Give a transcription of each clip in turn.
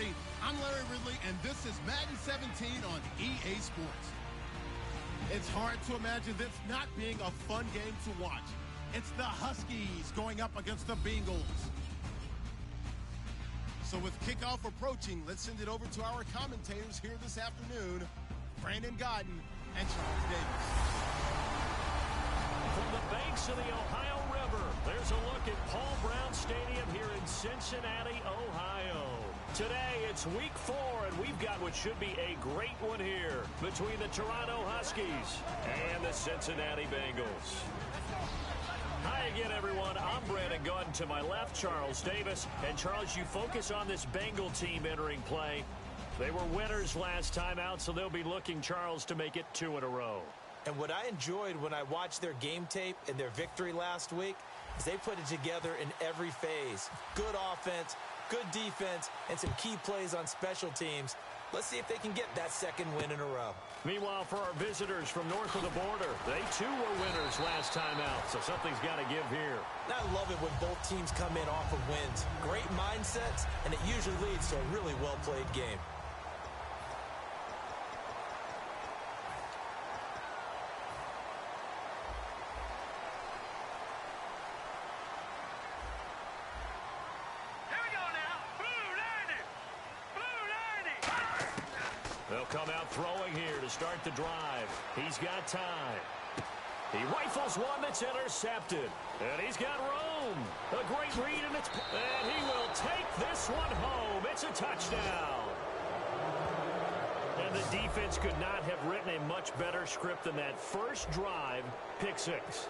everybody. I'm Larry Ridley, and this is Madden 17 on EA Sports. It's hard to imagine this not being a fun game to watch. It's the Huskies going up against the Bengals. So with kickoff approaching, let's send it over to our commentators here this afternoon, Brandon Godden and Charles Davis. From the banks of the Ohio River, there's a look at Paul Brown Stadium here in Cincinnati, Ohio. Today, it's week 4, and we've got what should be a great one here between the Toronto Huskies and the Cincinnati Bengals. Hi again, everyone. I'm Brandon Godden. To my left, Charles Davis. And, Charles, you focus on this Bengal team entering play. They were winners last time out, so they'll be looking, Charles, to make it 2 in a row. And what I enjoyed when I watched their game tape and their victory last week is they put it together in every phase. Good offense, good defense, and some key plays on special teams. Let's see if they can get that second win in a row. Meanwhile, for our visitors from north of the border, they too were winners last time out, so something's got to give here. And I love it when both teams come in off of wins. Great mindsets, and it usually leads to a really well-played game. They'll come out throwing here to start the drive. He's got time. He rifles one that's intercepted. And he's got room. A great read, and he will take this one home. It's a touchdown. And the defense could not have written a much better script than that first drive, pick 6.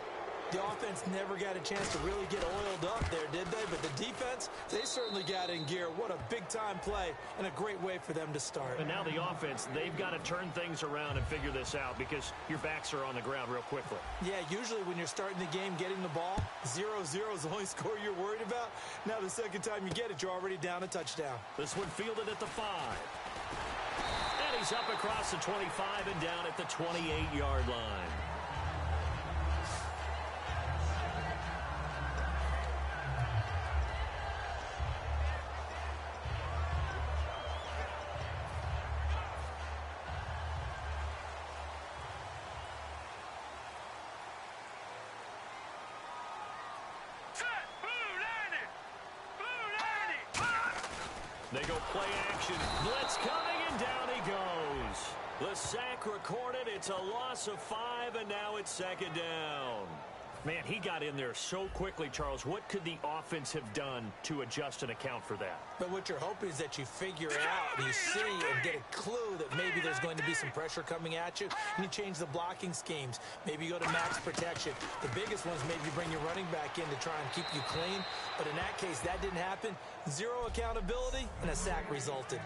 The offense never got a chance to really get oiled up there, did they? But the defense, they certainly got in gear. What a big-time play and a great way for them to start. And now the offense, they've got to turn things around and figure this out because your backs are on the ground real quickly. Yeah, usually when you're starting the game getting the ball, 0-0 is the only score you're worried about. Now the second time you get it, you're already down a touchdown. This one fielded at the 5. And he's up across the 25 and down at the 28-yard line. They go play action. Blitz coming, and down he goes. The sack recorded. It's a loss of 5, and now it's second down. Man, he got in there so quickly, Charles. What could the offense have done to adjust and account for that? But what you're hoping is that you figure out, and you see and get a clue that maybe there's going to be some pressure coming at you, and you change the blocking schemes. Maybe you go to max protection. The biggest one is maybe you bring your running back in to try and keep you clean. But in that case, that didn't happen. 0 accountability, and a sack resulted.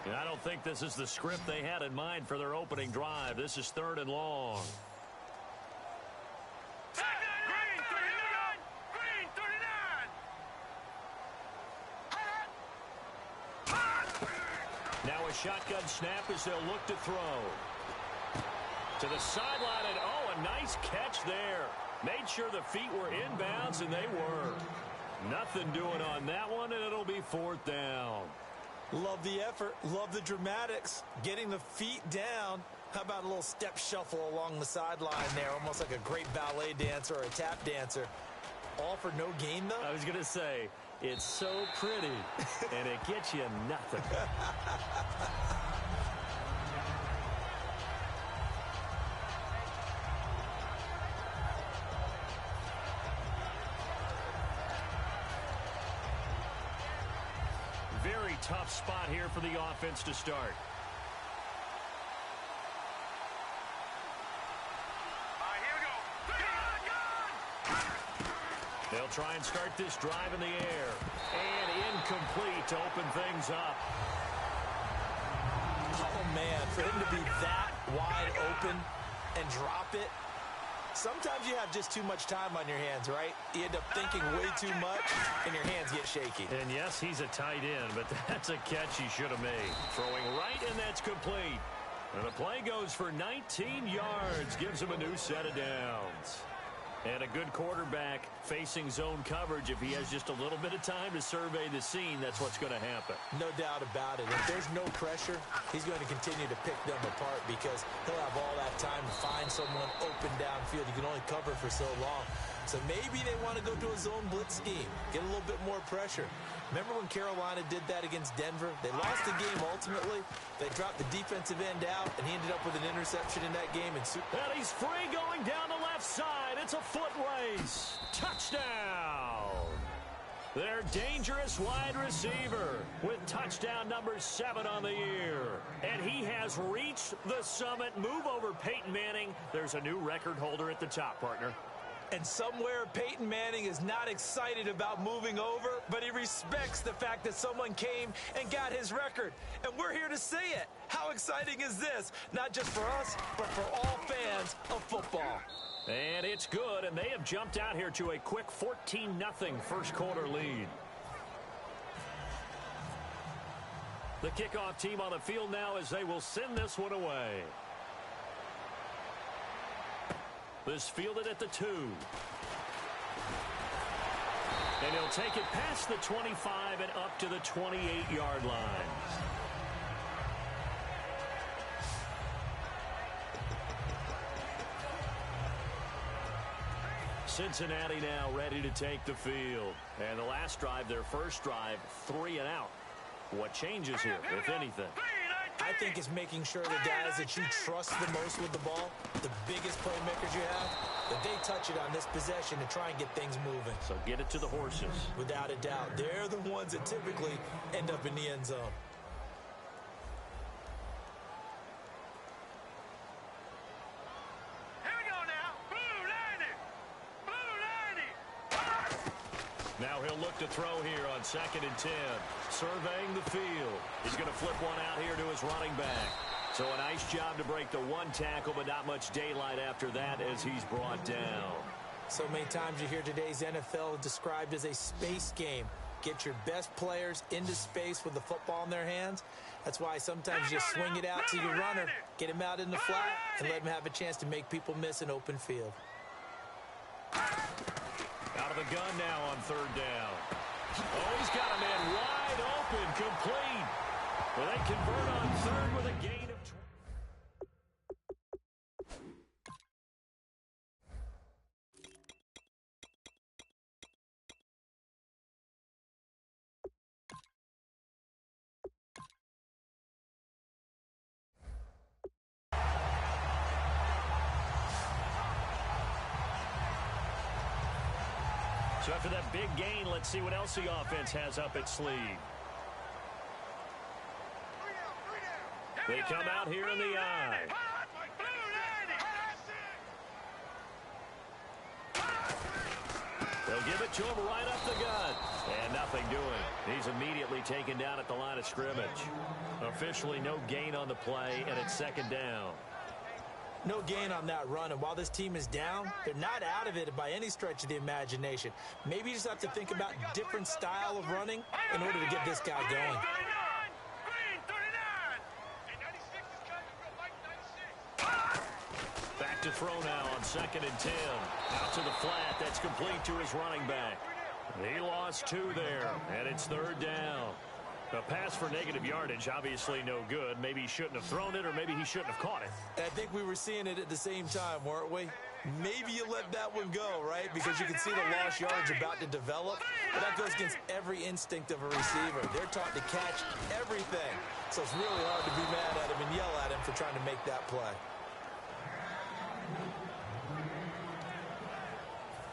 And I don't think this is the script they had in mind for their opening drive. This is 3rd and long. Now a shotgun snap as they'll look to throw. To the sideline, and a nice catch there. Made sure the feet were inbounds, and they were. Nothing doing on that one, and it'll be 4th down. Love the effort. Love the dramatics. Getting the feet down. How about a little step shuffle along the sideline there? Almost like a great ballet dancer or a tap dancer. All for no gain, though? I was going to say, it's so pretty, and it gets you nothing. Very tough spot here for the offense to start. They'll try and start this drive in the air. And incomplete to open things up. Oh, man, for him to be that wide open and drop it. Sometimes you have just too much time on your hands, right? You end up thinking way too much, and your hands get shaky. And, yes, he's a tight end, but that's a catch he should have made. Throwing right, and that's complete. And the play goes for 19 yards, gives him a new set of downs. And a good quarterback facing zone coverage, if he has just a little bit of time to survey the scene, that's what's going to happen. No doubt about it. If there's no pressure, he's going to continue to pick them apart because he'll have all that time to find someone open downfield. You can only cover for so long. So maybe they want to go to a zone blitz scheme, get a little bit more pressure. Remember when Carolina did that against Denver? They lost the game ultimately. They dropped the defensive end out, and he ended up with an interception in that game. And he's free going down the left side. It's a foot race. Touchdown. Their dangerous wide receiver with touchdown number 7 on the year. And he has reached the summit. Move over Peyton Manning. There's a new record holder at the top, partner. And somewhere Peyton Manning is not excited about moving over, but he respects the fact that someone came and got his record. And we're here to see it. How exciting is this? Not just for us, but for all fans of football. And it's good, and they have jumped out here to a quick 14-0 first quarter lead. The kickoff team on the field now as they will send this one away. This fielded at the 2. And he'll take it past the 25 and up to the 28-yard line. Cincinnati now ready to take the field. And the last drive, their first drive, 3 and out. What changes here, if anything? I think it's making sure the guys that you trust the most with the ball, the biggest playmakers you have, that they touch it on this possession to try and get things moving. So get it to the horses. Without a doubt. They're the ones that typically end up in the end zone. Now he'll look to throw here on 2nd and 10. Surveying the field. He's going to flip one out here to his running back. So a nice job to break the 1 tackle, but not much daylight after that as he's brought down. So many times you hear today's NFL described as a space game. Get your best players into space with the football in their hands. That's why sometimes you swing it out to your runner, get him out in the flat, and let him have a chance to make people miss an open field. Out of the gun now on 3rd down. Oh, he's got a man wide open, complete. Well, they convert on 3rd with a gain of 20. So after that big gain, let's see what else the offense has up its sleeve. They come out here in the eye. They'll give it to him right up the gut. And nothing doing. He's immediately taken down at the line of scrimmage. Officially no gain on the play, and it's 2nd down. No gain on that run, and while this team is down, they're not out of it by any stretch of the imagination. Maybe you just have to think about different style of running in order to get this guy going. Back to throw now on 2nd and 10. Out to the flat. That's complete to his running back. He lost 2 there, and it's 3rd down. A pass for negative yardage, obviously no good. Maybe he shouldn't have thrown it, or maybe he shouldn't have caught it. I think we were seeing it at the same time, weren't we? Maybe you let that one go, right? Because you can see the lost yardage about to develop. But that goes against every instinct of a receiver. They're taught to catch everything. So it's really hard to be mad at him and yell at him for trying to make that play.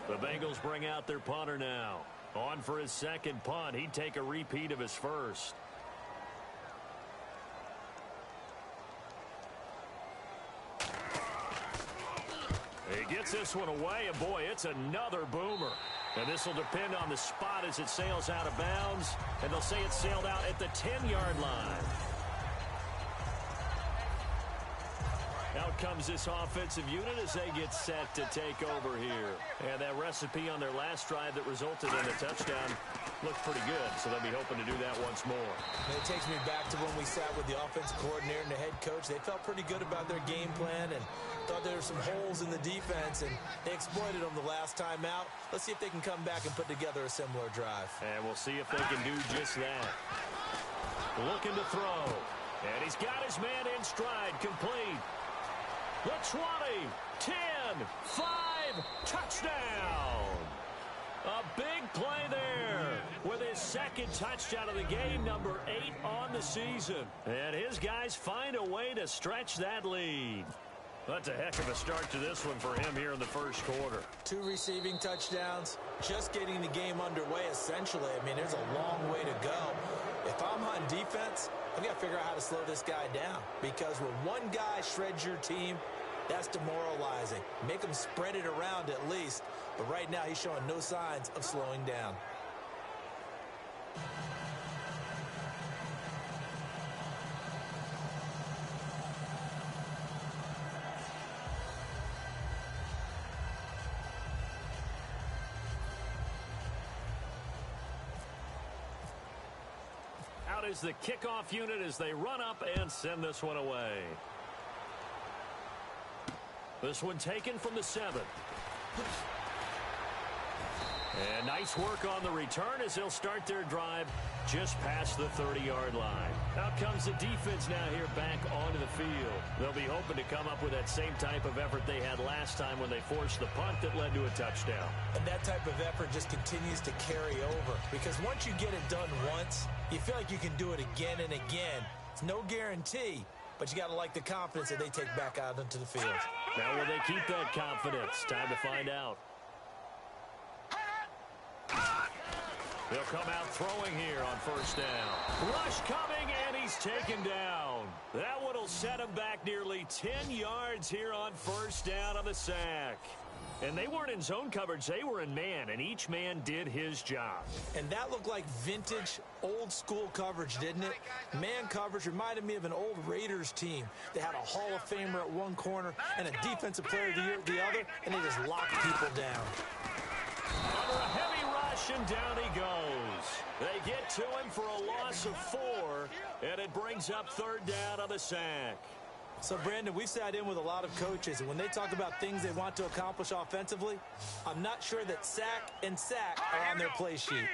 The Bengals bring out their punter now. On for his 2nd punt. He'd take a repeat of his first. He gets this one away, and boy, it's another boomer. And this will depend on the spot as it sails out of bounds. And they'll say it sailed out at the 10-yard line. Now comes this offensive unit as they get set to take over here. And that recipe on their last drive that resulted in a touchdown looks pretty good, so they'll be hoping to do that once more. And it takes me back to when we sat with the offensive coordinator and the head coach. They felt pretty good about their game plan and thought there were some holes in the defense, and they exploited them the last time out. Let's see if they can come back and put together a similar drive. And we'll see if they can do just that. Looking to throw. And he's got his man in stride, complete. The 20, 10, 5, touchdown. A big play there with his second touchdown of the game, number 8 on the season. And his guys find a way to stretch that lead. That's a heck of a start to this one for him here in the first quarter. 2 receiving touchdowns, just getting the game underway essentially. I mean, there's a long way to go. If I'm on defense, I've got to figure out how to slow this guy down, because when one guy shreds your team, that's demoralizing. Make him spread it around at least. But right now, he's showing no signs of slowing down. Out is the kickoff unit as they run up and send this one away. This one taken from the 7. And nice work on the return as they'll start their drive just past the 30-yard line. Out comes the defense now here back onto the field. They'll be hoping to come up with that same type of effort they had last time when they forced the punt that led to a touchdown. And that type of effort just continues to carry over, because once you get it done once, you feel like you can do it again and again. It's no guarantee, but you got to like the confidence that they take back out into the field. Now will they keep that confidence? Time to find out. They'll come out throwing here on first down. Rush coming, and he's taken down. That one will set him back nearly 10 yards here on first down on the sack. And they weren't in zone coverage. They were in man, and each man did his job. And that looked like vintage, old-school coverage, didn't it? Man coverage reminded me of an old Raiders team. They had a Hall of Famer at one corner and a Defensive Player of the Year at the other, and they just locked people down. Under a heavy rush, and down he goes. They get to him for a loss of 4, and it brings up third down on the sack. So, Brandon, we've sat in with a lot of coaches, and when they talk about things they want to accomplish offensively, I'm not sure that sack and sack are on their play sheet.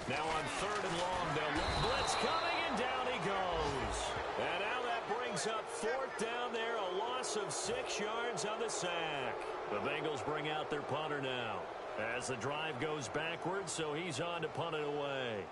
Now on third and long, they'll look. Blitz coming, and down he goes. And now that brings up fourth down there, a loss of 6 yards on the sack. The Bengals bring out their punter now as the drive goes backwards, so he's on to punt it away.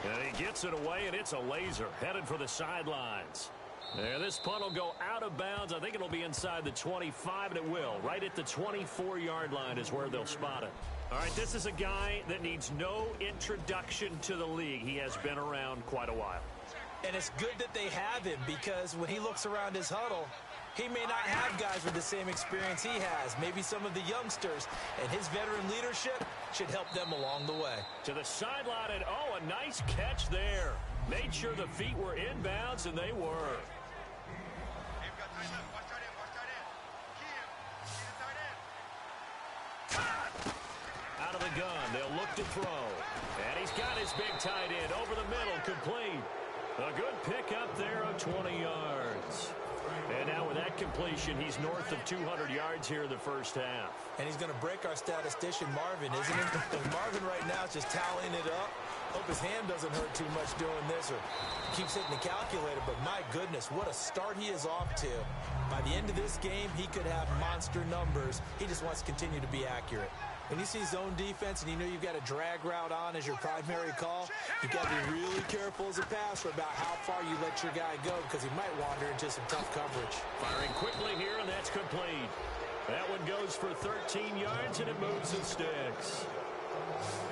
And he gets it away, and it's a laser headed for the sidelines. And this punt will go out of bounds. I think it'll be inside the 25, and it will. Right at the 24-yard line is where they'll spot it. All right, this is a guy that needs no introduction to the league. He has been around quite a while. And it's good that they have him, because when he looks around his huddle, he may not have guys with the same experience he has. Maybe some of the youngsters, and his veteran leadership should help them along the way. To the sideline, and oh, a nice catch there. Made sure the feet were inbounds, and they were. Out of the gun, they'll look to throw. And he's got his big tight end over the middle, complete. A good pickup there of 20 yards. And now with that completion, he's north of 200 yards here in the first half. And he's going to break our statistician, Marvin, isn't he? Marvin right now is just tallying it up. Hope his hand doesn't hurt too much doing this, or keeps hitting the calculator. But my goodness, what a start he is off to. By the end of this game, he could have monster numbers. He just wants to continue to be accurate. When you see zone defense and you know you've got a drag route on as your primary call, you've got to be really careful as a passer about how far you let your guy go, because he might wander into some tough coverage. Firing quickly here, and that's complete. That one goes for 13 yards, and it moves and sticks.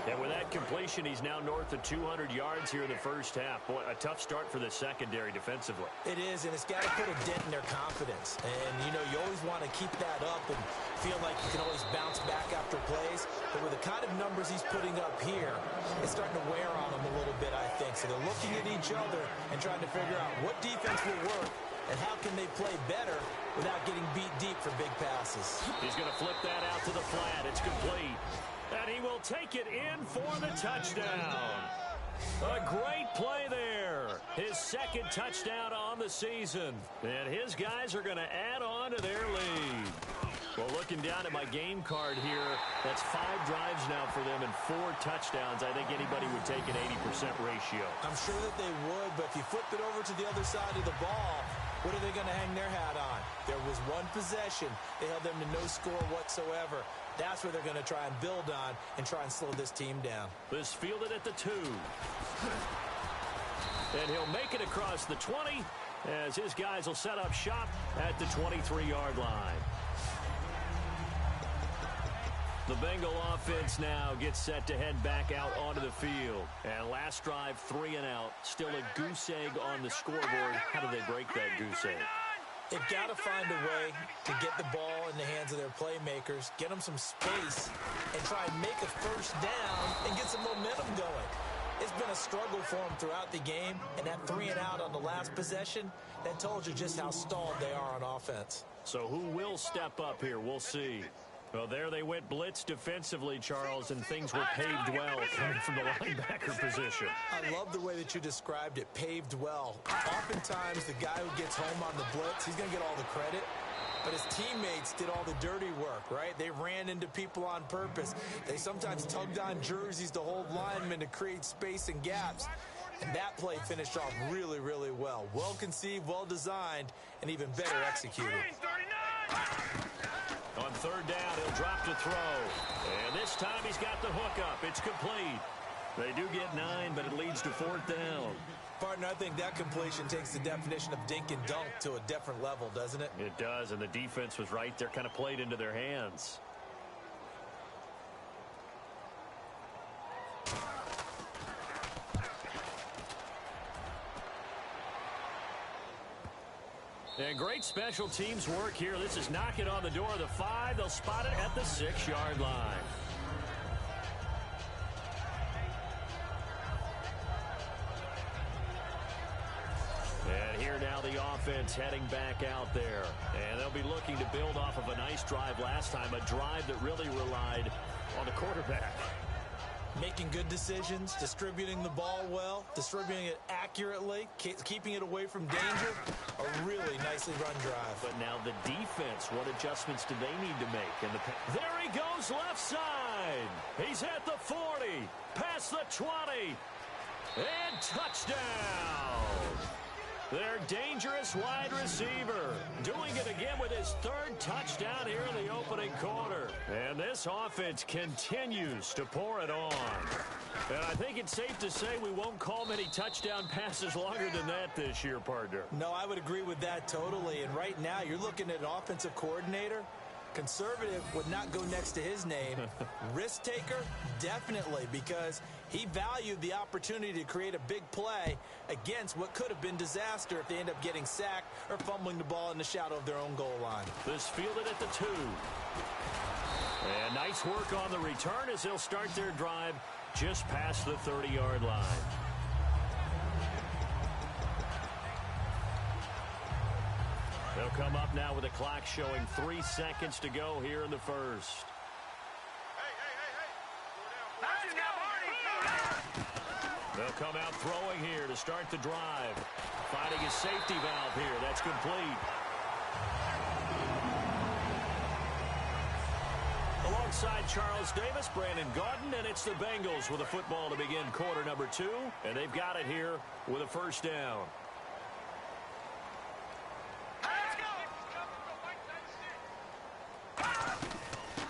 And with that completion, he's now north of 200 yards here in the first half. Boy, a tough start for the secondary defensively. It is, and it's got to put a dent in their confidence. And, you know, you always want kind of keep that up and feel like you can always bounce back after plays. But with the kind of numbers he's putting up here, it's starting to wear on him a little bit, I think. So they're looking at each other and trying to figure out what defense will work and how can they play better without getting beat deep for big passes. He's going to flip that out to the flat. It's complete. And he will take it in for the touchdown. A great play there. His second touchdown on the season. And his guys are going to add on to their lead. Well, looking down at my game card here, that's 5 drives now for them and 4 touchdowns. I think anybody would take an 80% ratio. I'm sure that they would, but if you flip it over to the other side of the ball, what are they going to hang their hat on? There was one possession. They held them to no score whatsoever. That's where they're going to try and build on and try and slow this team down. This fielded at the 2. And he'll make it across the 20 as his guys will set up shop at the 23-yard line. The Bengal offense now gets set to head back out onto the field. And last drive, 3 and out. Still a goose egg on the scoreboard. How do they break that goose egg? They've got to find a way to get the ball in the hands of their playmakers, get them some space, and try and make a first down and get some momentum going. It's been a struggle for them throughout the game, and that 3 and out on the last possession, that told you just how stalled they are on offense. So who will step up here? We'll see. Well, there they went blitz defensively, Charles, and things were paved well coming from the linebacker position. I love the way that you described it, paved well. Oftentimes, the guy who gets home on the blitz, he's going to get all the credit, but his teammates did all the dirty work, right? They ran into people on purpose. They sometimes tugged on jerseys to hold linemen to create space and gaps. And that play finished off really, really well. Well conceived, well designed, and even better executed. On third down, he'll drop to throw. And this time he's got the hook up. It's complete. They do get 9, but it leads to 4th down. Partner, I think that completion takes the definition of dink and dunk to a different level, doesn't it? It does, and the defense was right there, kind of played into their hands. And great special teams work here. This is knocking on the door of the 5. They'll spot it at the 6-yard line. And here now the offense heading back out there. And they'll be looking to build off of a nice drive last time, a drive that really relied on the quarterback. Making good decisions, distributing the ball well, distributing it accurately, keeping it away from danger. A really nicely run drive. But now the defense, what adjustments do they need to make? And there he goes left side. He's at the 40, past the 20, and touchdown. Their dangerous wide receiver doing it again with his 3rd touchdown here in the opening quarter. And this offense continues to pour it on. And I think it's safe to say we won't call many touchdown passes longer than that this year, partner. No, I would agree with that totally. And right now you're looking at an offensive coordinator. Conservative would not go next to his name. Risk taker, definitely, because he valued the opportunity to create a big play against what could have been disaster if they end up getting sacked or fumbling the ball in the shadow of their own goal line. This fielded at the 2. And nice work on the return as they'll start their drive just past the 30-yard line. They'll come up now with the clock showing 3 seconds to go here in the first. They'll come out throwing here to start the drive. Finding his safety valve here. That's complete. Alongside Charles Davis, Brandon Gaudin, and it's the Bengals with a football to begin quarter number 2. And they've got it here with a first down.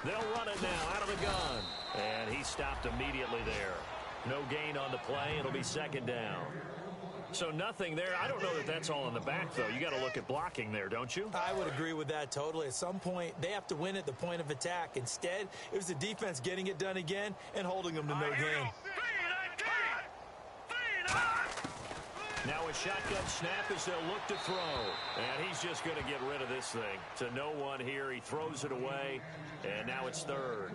They'll run it now out of the gun. And he stopped immediately there. No gain on the play. It'll be 2nd down. So nothing there. I don't know that that's all in the back, though. You got to look at blocking there, don't you? I would agree with that totally. At some point, they have to win at the point of attack. Instead, it was the defense getting it done again and holding them to no gain. Now a shotgun snap as they'll look to throw. And he's just going to get rid of this thing. To no one here. He throws it away. And now it's third.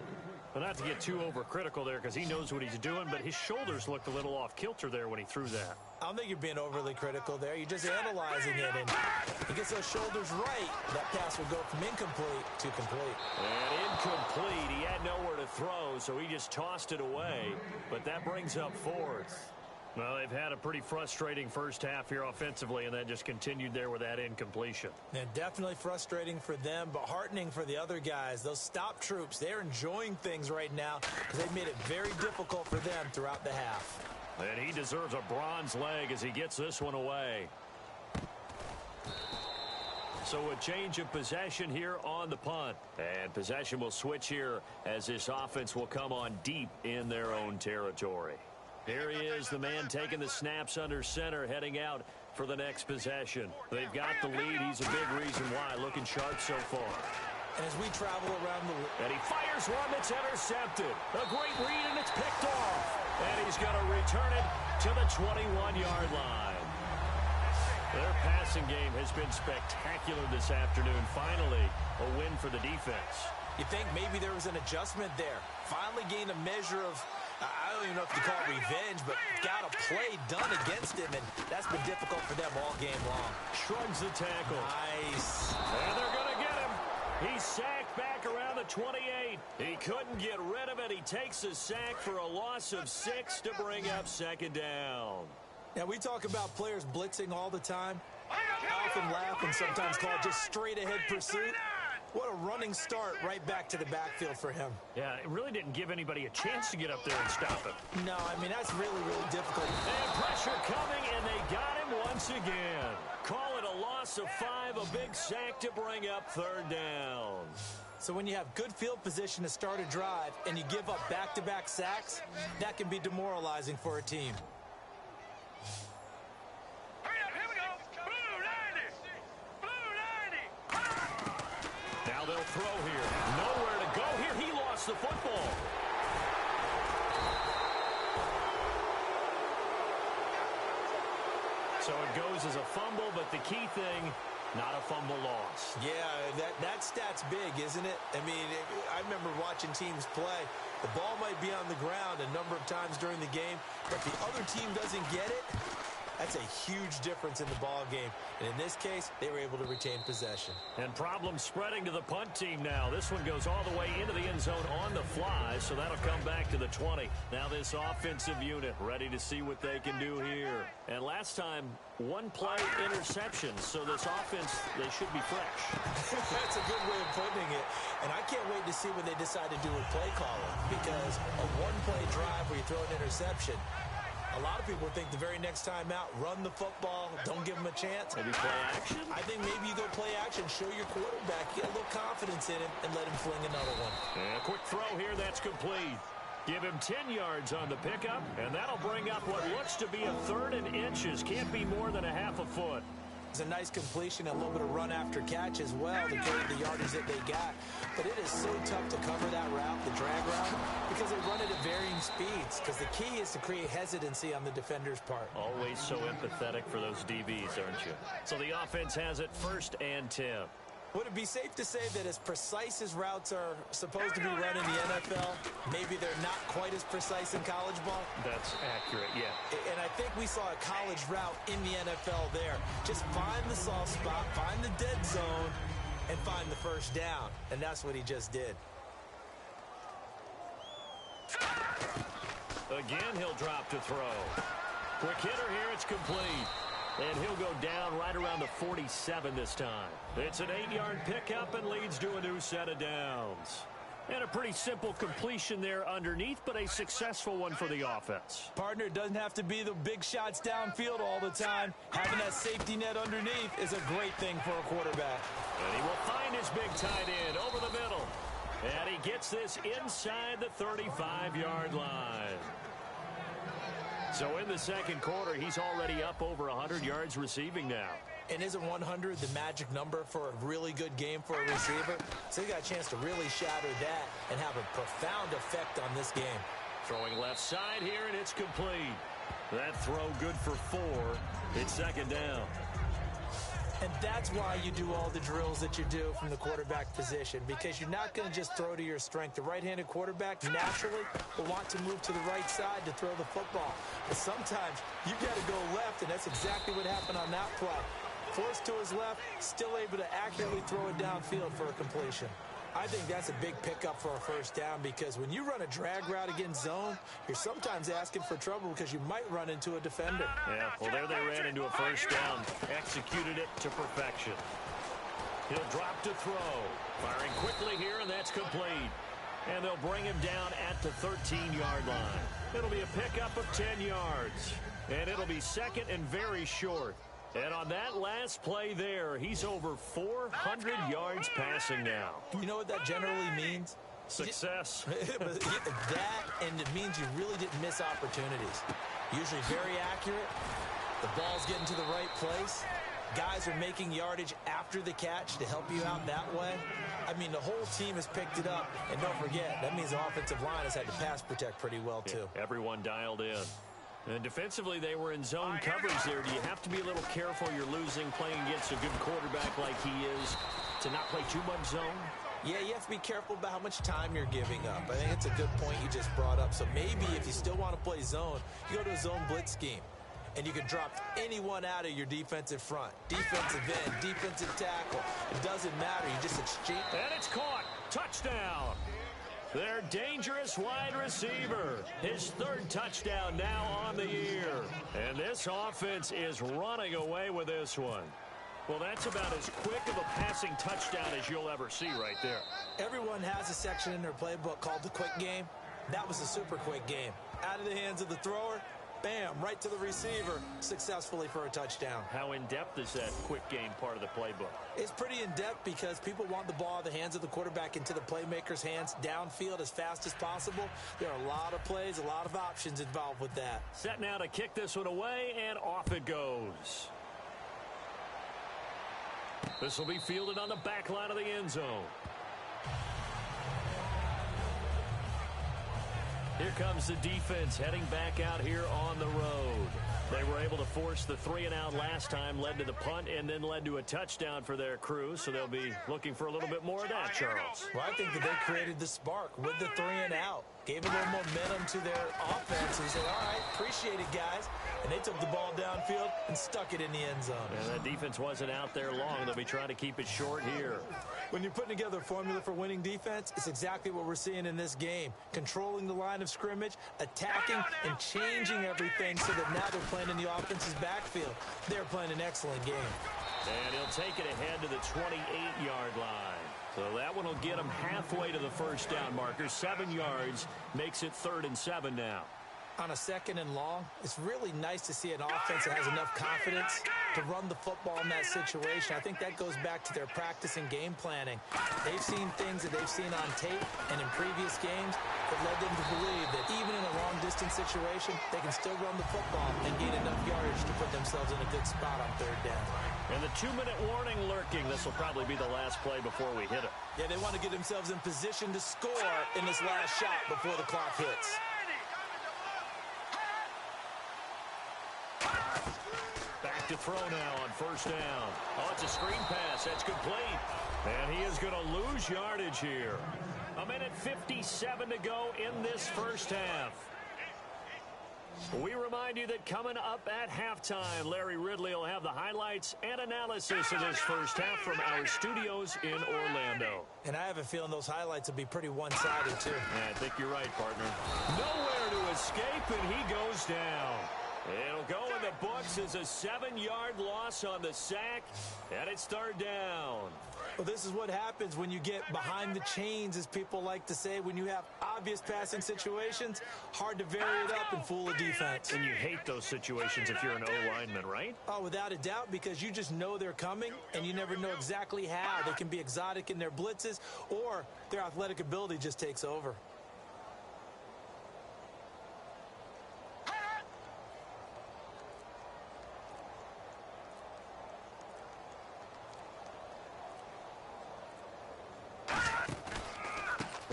Well, not to get too overcritical there because he knows what he's doing, but his shoulders looked a little off kilter there when he threw that. I don't think you're being overly critical there. You're just analyzing it, and he gets those shoulders right. That pass will go from incomplete to complete. And incomplete. He had nowhere to throw, so he just tossed it away. But that brings up fourth. Well, they've had a pretty frustrating first half here offensively, and that just continued there with that incompletion. And definitely frustrating for them, but heartening for the other guys. Those stop troops, they're enjoying things right now because they've made it very difficult for them throughout the half. And he deserves a bronze leg as he gets this one away. So a change of possession here on the punt. And possession will switch here as this offense will come on deep in their own territory. Here he is, the man taking the snaps under center, heading out for the next possession. They've got the lead. He's a big reason why. Looking sharp so far. And as we travel around the... And he fires one that's intercepted. A great read, and it's picked off. And he's going to return it to the 21-yard line. Their passing game has been spectacular this afternoon. Finally, a win for the defense. You think maybe there was an adjustment there. Finally gained a measure of... I don't even know if you call it revenge, but got a play done against him, and that's been difficult for them all game long. Shrugs the tackle. Nice. And they're going to get him. He's sacked back around the 28. He couldn't get rid of it. He takes a sack for a loss of 6 to bring up second down. Now, we talk about players blitzing all the time. I often laugh and sometimes call it just straight-ahead pursuit. What a running start right back to the backfield for him. Yeah, it really didn't give anybody a chance to get up there and stop him. No, I mean, that's really, really difficult. And pressure coming, and they got him once again. Call it a loss of 5, a big sack to bring up third down. So when you have good field position to start a drive and you give up back-to-back sacks, that can be demoralizing for a team. They'll throw here. Nowhere to go here. He lost the football. So it goes as a fumble, but the key thing, not a fumble loss. Yeah, that stat's big, isn't it? I mean, I remember watching teams play. The ball might be on the ground a number of times during the game, but the other team doesn't get it. That's a huge difference in the ball game. And in this case, they were able to retain possession. And problems spreading to the punt team now. This one goes all the way into the end zone on the fly, so that'll come back to the 20. Now this offensive unit ready to see what they can do here. And last time, one play interception, so this offense, they should be fresh. That's a good way of putting it. And I can't wait to see what they decide to do with play calling, because a one-play drive where you throw an interception, a lot of people think the very next time out, run the football, don't give them a chance. Maybe play action? I think maybe you go play action, show your quarterback, get a little confidence in him, and let him fling another one. And a quick throw here, that's complete. Give him 10 yards on the pickup, and that'll bring up what looks to be a 3rd and inches. Can't be more than a half a foot. It's a nice completion, a little bit of run after catch as well to gain the yardage that they got. But it is so tough to cover that route, the drag route, because they run it at varying speeds. Because the key is to create hesitancy on the defender's part. Always so empathetic for those DBs, aren't you? So the offense has it 1st and 10. Would it be safe to say that as precise as routes are supposed to be run in the NFL, maybe they're not quite as precise in college ball? That's accurate, yeah. And I think we saw a college route in the NFL there. Just find the soft spot, find the dead zone, and find the first down. And that's what he just did. Again, he'll drop to throw. Quick hitter here, it's complete. And he'll go down right around the 47 this time. It's an 8-yard pickup and leads to a new set of downs. And a pretty simple completion there underneath, but a successful one for the offense. Partner, doesn't have to be the big shots downfield all the time. Having that safety net underneath is a great thing for a quarterback. And he will find his big tight end over the middle. And he gets this inside the 35-yard line. So in the second quarter, he's already up over 100 yards receiving now. And isn't 100 the magic number for a really good game for a receiver? So he got a chance to really shatter that and have a profound effect on this game. Throwing left side here, and it's complete. That throw good for 4. It's second down. And that's why you do all the drills that you do from the quarterback position, because you're not going to just throw to your strength. The right-handed quarterback naturally will want to move to the right side to throw the football. But sometimes you got to go left, and that's exactly what happened on that play. Forced to his left, still able to accurately throw it downfield for a completion. I think that's a big pickup for a first down, because when you run a drag route against zone, you're sometimes asking for trouble because you might run into a defender. Yeah, well, there they ran into a first down. Executed it to perfection. He'll drop to throw. Firing quickly here, and that's complete. And they'll bring him down at the 13-yard line. It'll be a pickup of 10 yards. And it'll be second and very short. And on that last play there, he's over 400 yards passing now. You know what that generally means? Success. That, and it means you really didn't miss opportunities. Usually very accurate. The ball's getting to the right place. Guys are making yardage after the catch to help you out that way. I mean, the whole team has picked it up. And don't forget, that means the offensive line has had to pass protect pretty well, too. Yeah, everyone dialed in. And defensively, they were in zone coverage there. Do you have to be a little careful? You're losing playing against a good quarterback like he is to not play too much zone? Yeah, you have to be careful about how much time you're giving up. I think it's a good point you just brought up. So maybe if you still want to play zone, you go to a zone blitz scheme. And you can drop anyone out of your defensive front. Defensive end, defensive tackle. It doesn't matter. You just exchange. And it's caught. Touchdown. Their dangerous wide receiver. His third touchdown now on the year. And this offense is running away with this one. Well, that's about as quick of a passing touchdown as you'll ever see right there. Everyone has a section in their playbook called the quick game. That was a super quick game. Out of the hands of the thrower, bam, right to the receiver, successfully for a touchdown. How in-depth is that quick game part of the playbook? It's pretty in-depth because people want the ball in the hands of the quarterback into the playmaker's hands downfield as fast as possible. There are a lot of plays, a lot of options involved with that. Set now to kick this one away, and off it goes. This will be fielded on the back line of the end zone. Here comes the defense heading back out here on the road. They were able to force the 3-and-out last time, led to the punt, and then led to a touchdown for their crew, so they'll be looking for a little bit more of that, Charles. Well, I think that they created the spark with the 3-and-out. Gave a little momentum to their offense and said, all right, appreciate it, guys. And they took the ball downfield and stuck it in the end zone. And that defense wasn't out there long. They'll be trying to keep it short here. When you're putting together a formula for winning defense, it's exactly what we're seeing in this game. Controlling the line of scrimmage, attacking, and changing everything so that now they're playing in the offense's backfield. They're playing an excellent game. And he'll take it ahead to the 28-yard line. So that one will get him halfway to the first down marker. 7 yards makes it 3rd and 7 now. On a 2nd and long, it's really nice to see an offense that has enough confidence to run the football in that situation. I think that goes back to their practice and game planning. They've seen things that they've seen on tape and in previous games that led them to believe that even in a long-distance situation, they can still run the football and gain enough yardage to put themselves in a good spot on 3rd down. And the 2-minute warning lurking. This will probably be the last play before we hit it. Yeah, they want to get themselves in position to score in this last shot before the clock hits. Back to throw now on first down. Oh, it's a screen pass. That's complete. And he is going to lose yardage here. 1:57 to go in this first half. We remind you that coming up at halftime, Larry Ridley will have the highlights and analysis of this first half from our studios in Orlando. And I have a feeling those highlights will be pretty one-sided, too. Yeah, I think you're right, partner. Nowhere to escape, and he goes down. It'll go in the books as a 7-yard loss on the sack, and it's 3rd down. Well, this is what happens when you get behind the chains, as people like to say. When you have obvious passing situations, hard to vary it up and fool a defense. And you hate those situations if you're an O-lineman, right? Oh, without a doubt, because you just know they're coming, and you never know exactly how. They can be exotic in their blitzes, or their athletic ability just takes over.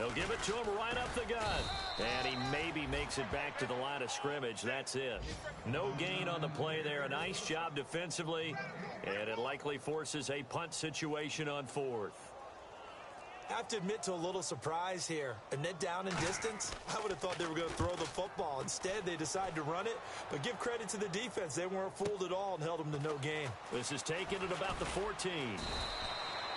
They'll give it to him right up the gut. And he maybe makes it back to the line of scrimmage. That's it. No gain on the play there. A nice job defensively. And it likely forces a punt situation on 4th. I have to admit to a little surprise here. A net down in distance, I would have thought they were going to throw the football. Instead, they decided to run it. But give credit to the defense. They weren't fooled at all and held them to no gain. This is taken at about the 14.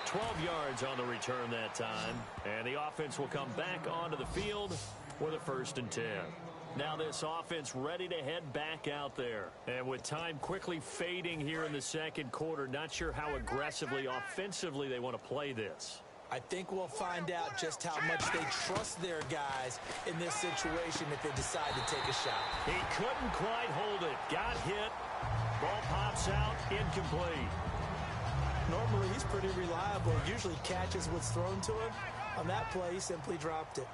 12 yards on the return that time. And the offense will come back onto the field for the 1st and 10. Now this offense ready to head back out there. And with time quickly fading here in the second quarter, not sure how aggressively, offensively they want to play this. I think we'll find out just how much they trust their guys in this situation if they decide to take a shot. He couldn't quite hold it. Got hit. Ball pops out. Incomplete. Normally, he's pretty reliable. Usually catches what's thrown to him. On that play, he simply dropped it.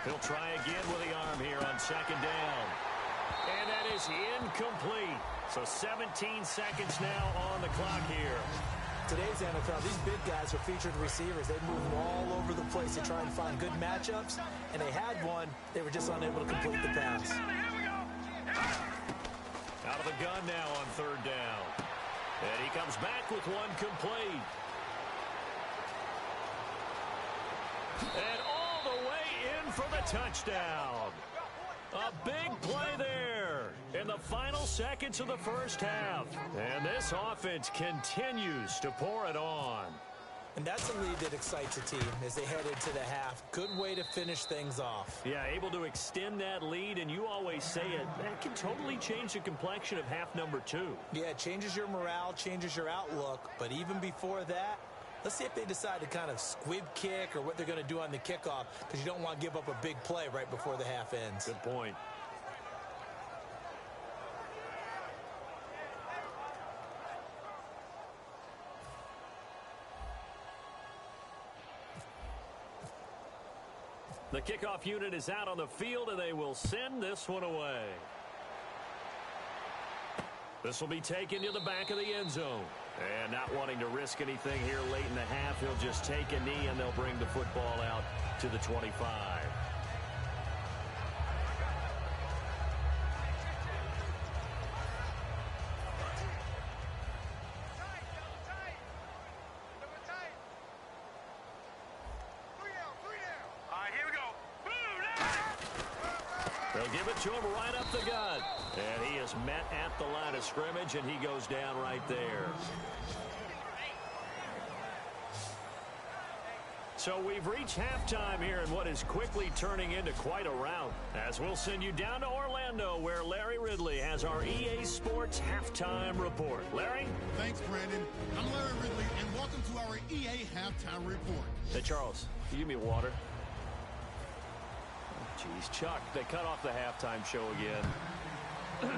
He'll try again with the arm here on 2nd down. And that is incomplete. So 17 seconds now on the clock here. Today's NFL, these big guys are featured receivers. They move all over the place to try and find good matchups. And they had one. They were just unable to complete the pass. Out of the gun now on 3rd down. And he comes back with one complete. And all the way in for the touchdown. A big play there in the final seconds of the first half. And this offense continues to pour it on. And that's a lead that excites a team as they head into the half. Good way to finish things off. Yeah, able to extend that lead, and you always say it, that can totally change the complexion of half number 2. Yeah, it changes your morale, changes your outlook. But even before that, let's see if they decide to kind of squib kick or what they're going to do on the kickoff, because you don't want to give up a big play right before the half ends. Good point. The kickoff unit is out on the field, and they will send this one away. This will be taken to the back of the end zone. And not wanting to risk anything here late in the half, he'll just take a knee, and they'll bring the football out to the 25. They'll give it to him right up the gut. And he is met at the line of scrimmage, and he goes down right there. So we've reached halftime here in what is quickly turning into quite a rout. As we'll send you down to Orlando, where Larry Ridley has our EA Sports Halftime Report. Larry? Thanks, Brandon. I'm Larry Ridley, and welcome to our EA Halftime Report. Hey, Charles, can you give me water? Jeez, Chuck, they cut off the halftime show again.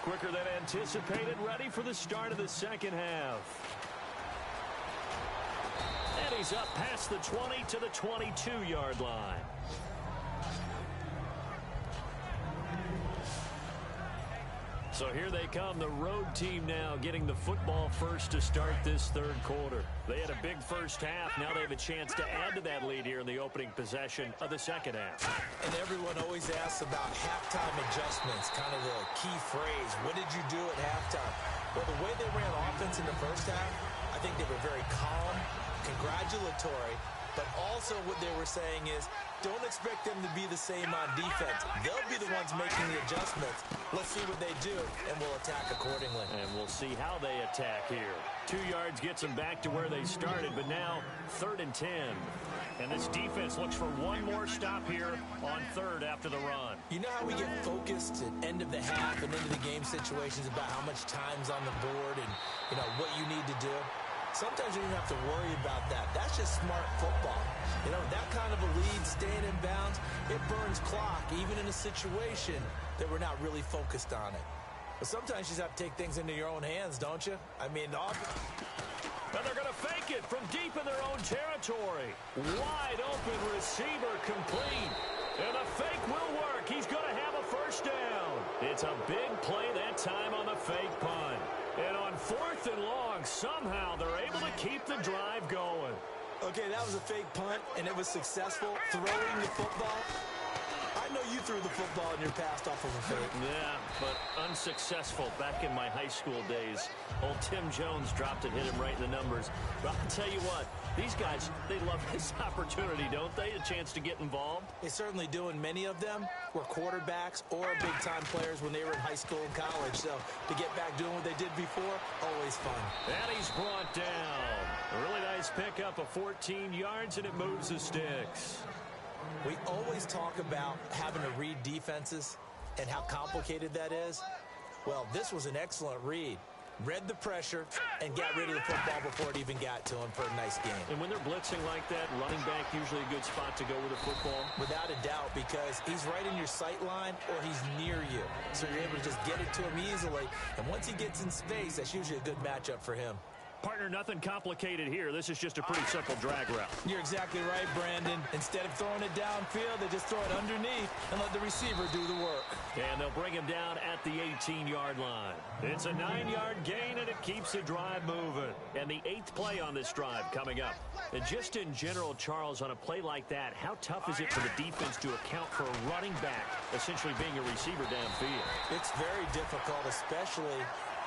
Quicker than anticipated, ready for the start of the second half. And he's up past the 20 to the 22-yard line. So here they come, the road team now getting the football first to start this third quarter. They had a big first half. Now they have a chance to add to that lead here in the opening possession of the second half. And everyone always asks about halftime adjustments, kind of the key phrase. What did you do at halftime? Well, the way they ran offense in the first half, I think they were very calm, congratulatory, but also what they were saying is, don't expect them to be the same on defense. They'll be the ones making the adjustments. Let's see what they do, and we'll attack accordingly. And we'll see how they attack here. 2 yards gets them back to where they started, but now 3rd and 10. And this defense looks for one more stop here on 3rd after the run. You know how we get focused at end of the half and into the game situations about how much time's on the board and, you know, what you need to do? Sometimes you don't have to worry about that. That's just smart football. You know, that kind of a lead, staying in bounds, it burns clock, even in a situation that we're not really focused on it. But sometimes you just have to take things into your own hands, don't you? I mean, and they're going to fake it from deep in their own territory. Wide open receiver complete. And the fake will work. He's going to have a first down. It's a big play that time on the fake punt. And on 4th and long. Somehow they're able to keep the drive going. Okay, that was a fake punt, and it was successful. Throwing the football. I know you threw the football in your past off of a fake. Yeah, but unsuccessful back in my high school days. Old Tim Jones dropped it, hit him right in the numbers. But I'll tell you what, these guys, they love this opportunity, don't they? A chance to get involved. They certainly do, and many of them were quarterbacks or big-time players when they were in high school and college. So to get back doing what they did before, always fun. And he's brought down. A really nice pickup of 14 yards, and it moves the sticks. We always talk about having to read defenses and how complicated that is. Well, this was an excellent read. Read the pressure and got rid of the football before it even got to him for a nice game. And when they're blitzing like that, running back usually a good spot to go with the football. Without a doubt, because he's right in your sight line or he's near you. So you're able to just get it to him easily. And once he gets in space, that's usually a good matchup for him. Partner, nothing complicated here. This is just a pretty simple drag route. You're exactly right, Brandon. Instead of throwing it downfield, they just throw it underneath and let the receiver do the work. And they'll bring him down at the 18-yard line. It's a 9-yard gain, and it keeps the drive moving. And the 8th play on this drive coming up. And just in general, Charles, on a play like that, how tough is it for the defense to account for a running back essentially being a receiver downfield? It's very difficult, especially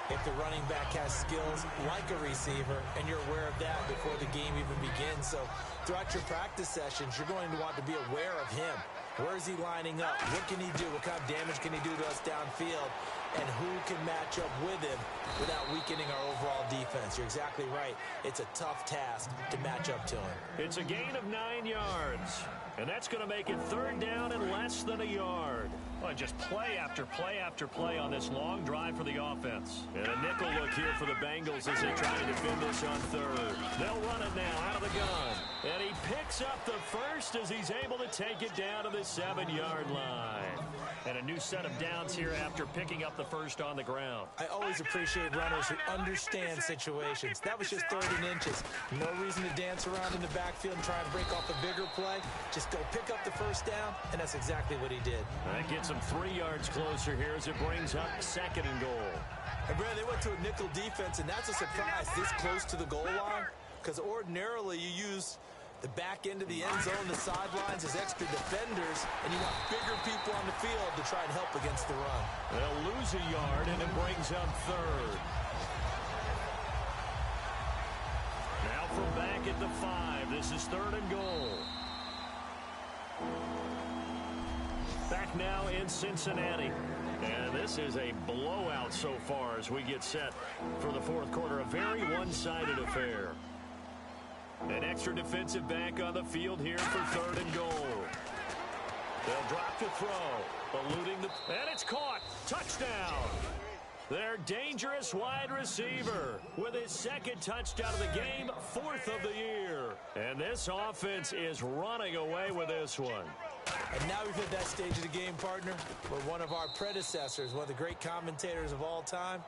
if the running back has skills like a receiver, and you're aware of that before the game even begins. So throughout your practice sessions, you're going to want to be aware of him. Where is he lining up? What can he do? What kind of damage can he do to us downfield? And who can match up with him without weakening our overall defense? You're exactly right. It's a tough task to match up to him. It's a gain of 9 yards. And that's going to make it 3rd down and less than a yard. Well, just play after play after play on this long drive for the offense. And a nickel look here for the Bengals as they try to defend this on 3rd. They'll run it now out of the gun. And he picks up the first as he's able to take it down to the 7-yard line. And a new set of downs here after picking up the first on the ground. I always appreciate runners who understand situations. That was just 3rd and inches. No reason to dance around in the backfield and try and break off a bigger play. Just go pick up the first down, and that's exactly what he did. That gets him 3 yards closer here as it brings up 2nd and goal. And Brad, they went to a nickel defense, and that's a surprise this close to the goal line, because ordinarily you use the back end of the end zone, the sidelines as extra defenders, and you want bigger people on the field to try and help against the run. They'll lose a yard, and it brings up 3rd. Now from back at the 5, this is 3rd and goal. Back now in Cincinnati. And this is a blowout so far as we get set for the 4th quarter. A very one-sided affair. An extra defensive back on the field here for 3rd and goal. They'll drop to throw. Eluding the... And it's caught. Touchdown. Their dangerous wide receiver with his 2nd touchdown of the game, 4th of the year. And this offense is running away with this one. And now we've hit that stage of the game, partner, where one of our predecessors, one of the great commentators of all time,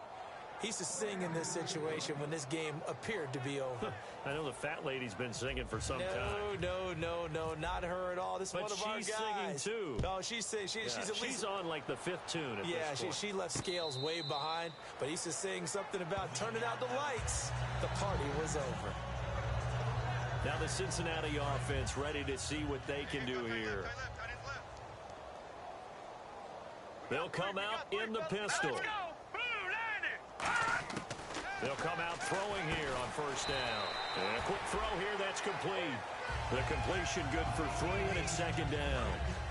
he used to sing in this situation when this game appeared to be over. I know the fat lady's been singing for some time. No, not her at all. This is one of our guys. But she's singing, too. No, she's singing. She's on, like, the 5th tune at this point. She left Scales way behind, but he used to sing something about turning out the lights. The party was over. Now the Cincinnati offense ready to see what they can do here. They'll come out in the pistol. They'll come out throwing here on 1st down. And a quick throw here, that's complete. The completion good for 3, and it's 2nd down.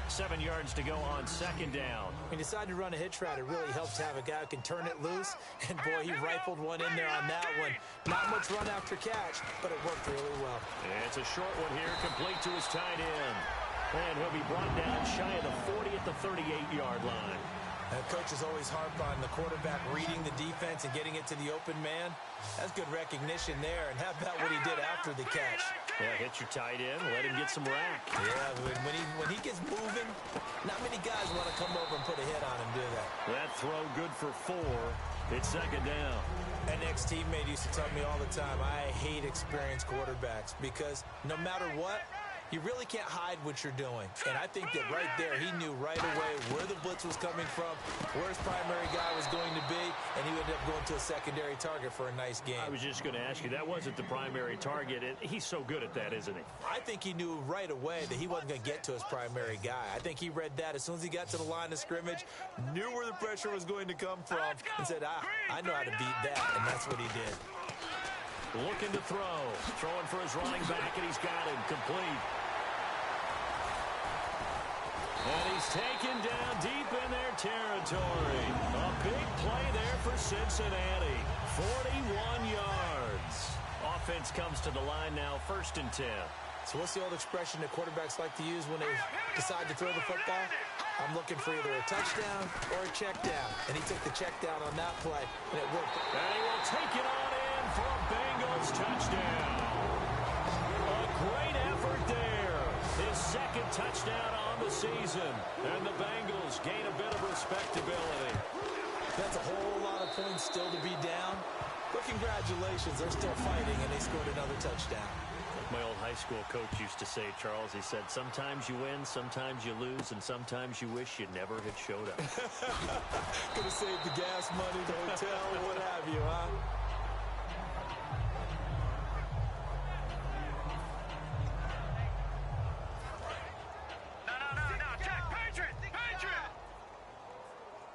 7 yards to go on 2nd down. When you decide to run a hitch route, it really helps to have a guy who can turn it loose. And, boy, he rifled one in there on that one. Not much run after catch, but it worked really well. And it's a short one here, complete to his tight end. And he'll be brought down shy of the 40 at the 38-yard line. Coach is always harp on the quarterback reading the defense and getting it to the open man. That's good recognition there. And how about what he did after the catch? Yeah, hit your tight end, let him get some rack. Yeah, when he gets moving, not many guys want to come over and put a hit on him, do they? That throw good for 4. It's 2nd down. An ex-teammate used to tell me all the time, I hate experienced quarterbacks because no matter what, You really can't hide what you're doing. And I think that right there, he knew right away where the blitz was coming from, where his primary guy was going to be, and he ended up going to a secondary target for a nice game. I was just going to ask you, that wasn't the primary target. He's so good at that, isn't he? I think he knew right away that he wasn't going to get to his primary guy. I think he read that as soon as he got to the line of scrimmage, knew where the pressure was going to come from, and said, I know how to beat that, and that's what he did. Looking to throw. Throwing for his running back, and he's got him complete. And he's taken down deep in their territory. A big play there for Cincinnati. 41 yards. Offense comes to the line now, 1st and 10. So what's the old expression that quarterbacks like to use when they decide to throw the football? I'm looking for either a touchdown or a check down. And he took the check down on that play, and it worked. And he will take it on in for a Bengals touchdown. A great effort there. His 2nd touchdown on the season. And the Bengals gain a bit of respectability. That's a whole lot of points still to be down. But congratulations, they're still fighting, and they scored another touchdown. My old high school coach used to say, Charles, he said, sometimes you win, sometimes you lose, and sometimes you wish you never had showed up. Could have saved the gas money, the hotel, what have you, huh? No, Jack, Patriot!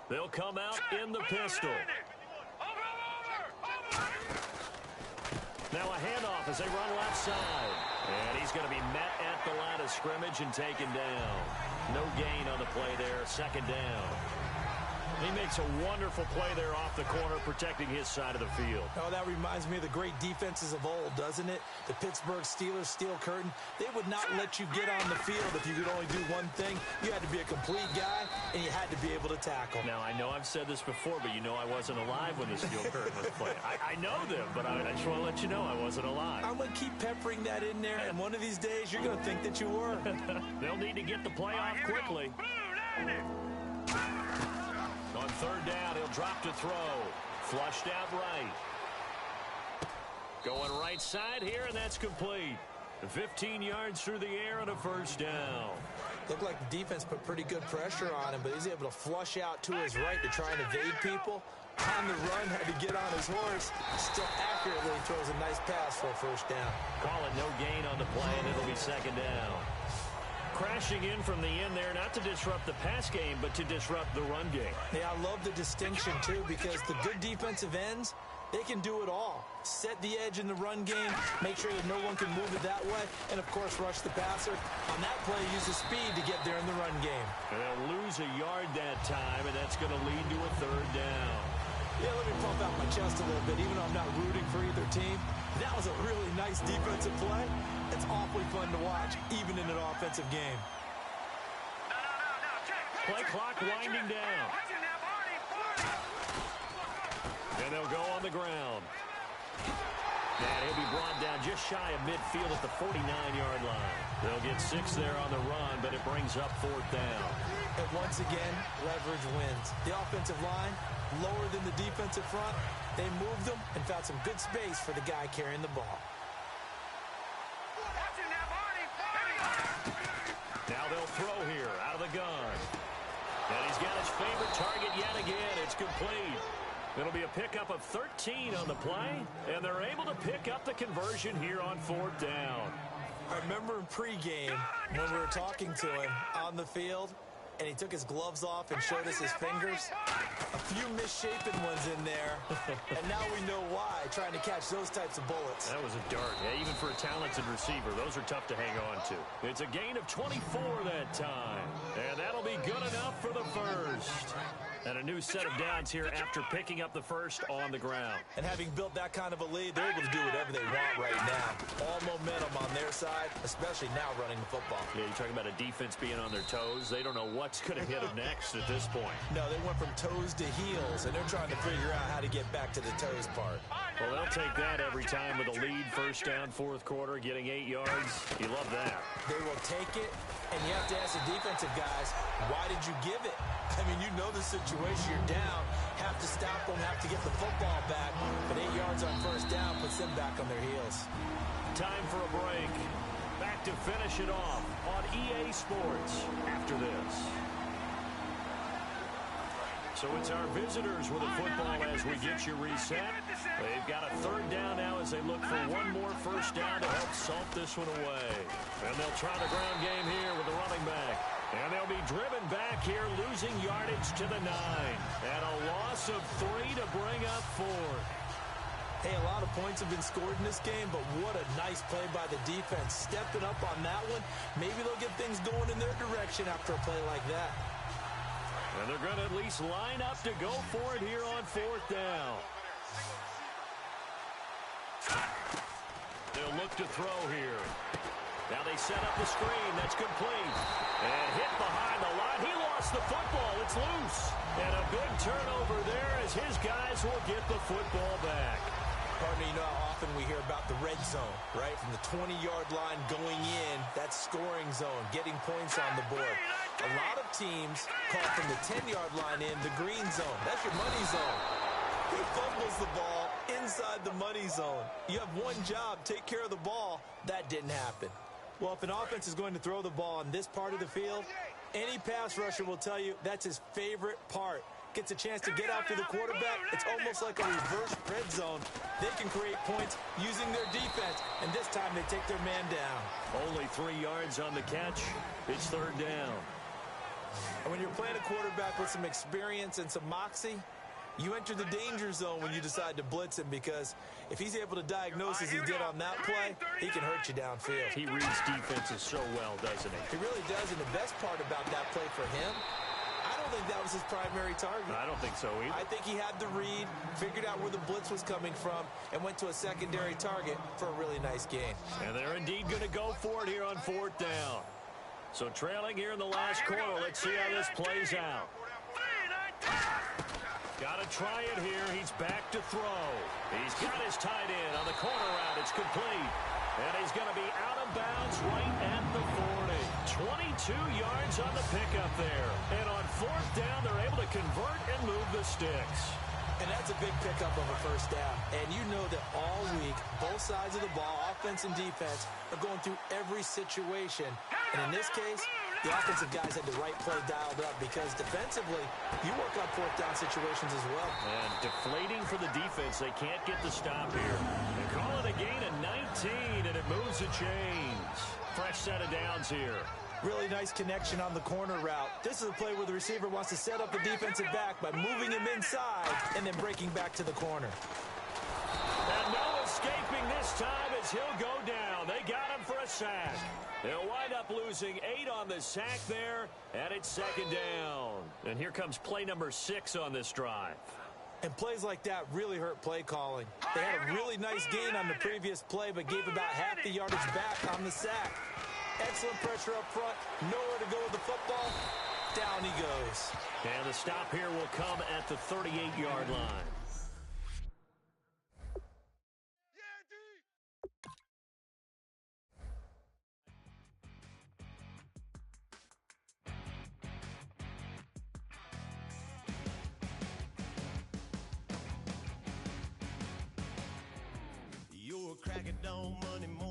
They'll come out in the pistol. Now a handoff as they run left side. And he's going to be met at the line of scrimmage and taken down. No gain on the play there, 2nd down. He makes a wonderful play there off the corner, protecting his side of the field. Oh, that reminds me of the great defenses of old, doesn't it? The Pittsburgh Steelers steel curtain. They would not let you get on the field if you could only do one thing. You had to be a complete guy, and you had to be able to tackle. Now, I know I've said this before, but you know I wasn't alive when the steel curtain was playing. I know them, but I just want to let you know I wasn't alive. I'm going to keep peppering that in there, and one of these days you're going to think that you were. They'll need to get the play off quickly. On 3rd down, he'll drop to throw. Flushed out right. Going right side here, and that's complete. 15 yards through the air and a 1st down. Looked like the defense put pretty good pressure on him, but he's able to flush out to his right to try and evade people. On the run, had to get on his horse. Still accurately throws a nice pass for a 1st down. Call it no gain on the play, and it'll be 2nd down. Crashing in from the end there, not to disrupt the pass game, but to disrupt the run game. Yeah, I love the distinction, too, because the good defensive ends, they can do it all. Set the edge in the run game, make sure that no one can move it that way, and, of course, rush the passer. On that play, use the speed to get there in the run game. And they'll lose a yard that time, and that's going to lead to a 3rd down. Yeah, let me pump out my chest a little bit, even though I'm not rooting for either team. That was a really nice defensive play. It's awfully fun to watch, even in an offensive game. Play clock winding down. And they'll go on the ground. And he'll be brought down just shy of midfield at the 49-yard line. They'll get 6 there on the run, but it brings up 4th down. And once again, leverage wins. The offensive line, lower than the defensive front. They moved them and found some good space for the guy carrying the ball. Now they'll throw here out of the gun. And he's got his favorite target yet again. It's complete. It'll be a pickup of 13 on the play, and they're able to pick up the conversion here on 4th down. I remember in pregame when we were talking to him on the field, and he took his gloves off and showed us his fingers. A few misshapen ones in there, and now we know why, trying to catch those types of bullets. That was a dart. Yeah, even for a talented receiver, those are tough to hang on to. It's a gain of 24 that time, and that'll be good enough for the 1st. And a new set of downs here after picking up the 1st on the ground. And having built that kind of a lead, they're able to do whatever they want right now. All momentum on their side, especially now running the football. Yeah, you're talking about a defense being on their toes. They don't know what's going to hit them next at this point. No, they went from toes to heels, and they're trying to figure out how to get back to the toes part. Well, they'll take that every time with a lead. 1st down, 4th quarter, getting 8 yards. You love that. They will take it, and you have to ask the defensive guys, why did you give it? I mean, you know the situation. You're down, have to stop them, have to get the football back. But 8 yards on 1st down puts them back on their heels. Time for a break. Back to finish it off on EA Sports after this. So it's our visitors with a football as we get you reset. They've got a third down now as they look for one more first down to help salt this one away. And they'll try the ground game here with the running back. And they'll be driven back here, losing yardage to the 9. And a loss of 3 to bring up 4. Hey, a lot of points have been scored in this game, but what a nice play by the defense. Stepping up on that one. Maybe they'll get things going in their direction after a play like that. And they're going to at least line up to go for it here on fourth down. They'll look to throw here. Now they set up the screen. That's complete. And hit behind the line. He lost the football. It's loose. And a good turnover there as his guys will get the football back. Partner, you know how often we hear about the red zone, right? From the 20-yard line going in, that's scoring zone, getting points on the board. A lot of teams call from the 10-yard line in the green zone. That's your money zone. He fumbles the ball inside the money zone. You have one job, take care of the ball. That didn't happen. Well, if an offense is going to throw the ball on this part of the field, any pass rusher will tell you that's his favorite part. Gets a chance to get out to the quarterback. It's almost like a reverse red zone. They can create points using their defense, and this time they take their man down. Only 3 yards on the catch. It's third down. And when you're playing a quarterback with some experience and some moxie, you enter the danger zone when you decide to blitz him, because if he's able to diagnose as he did on that play, he can hurt you downfield. He reads defenses so well, doesn't he? He really does, and the best part about that play for him, I don't think that was his primary target. I don't think so either. I think he had the read, figured out where the blitz was coming from, and went to a secondary target for a really nice gain. And they're indeed going to go for it here on fourth down. So trailing here in the last quarter. Let's see how this plays out. Got to try it here. He's back to throw. He's got his tight end on the corner route. It's complete. And he's going to be out of bounds right at the 40. 22 yards on the pickup there. And on fourth down, they're able to convert and move the sticks. And that's a big pickup of a first down. And you know that all week, both sides of the ball, offense and defense, are going through every situation. And in this case, the offensive guys had the right play dialed up, because defensively, you work on fourth down situations as well. And deflating for the defense. They can't get the stop here. They call it a gain of 19, and it moves the chains. Fresh set of downs here. Really nice connection on the corner route. This is a play where the receiver wants to set up the defensive back by moving him inside and then breaking back to the corner. And no escaping this time as he'll go down. They got him for a sack. They'll wind up losing 8 on the sack there, and it's second down. And here comes play number 6 on this drive. And plays like that really hurt play calling. They had a really nice gain on the previous play, but gave about half the yardage back on the sack. Excellent pressure up front. Nowhere to go with the football. Down he goes. And the stop here will come at the 38-yard line. You're a crack it down Monday morning.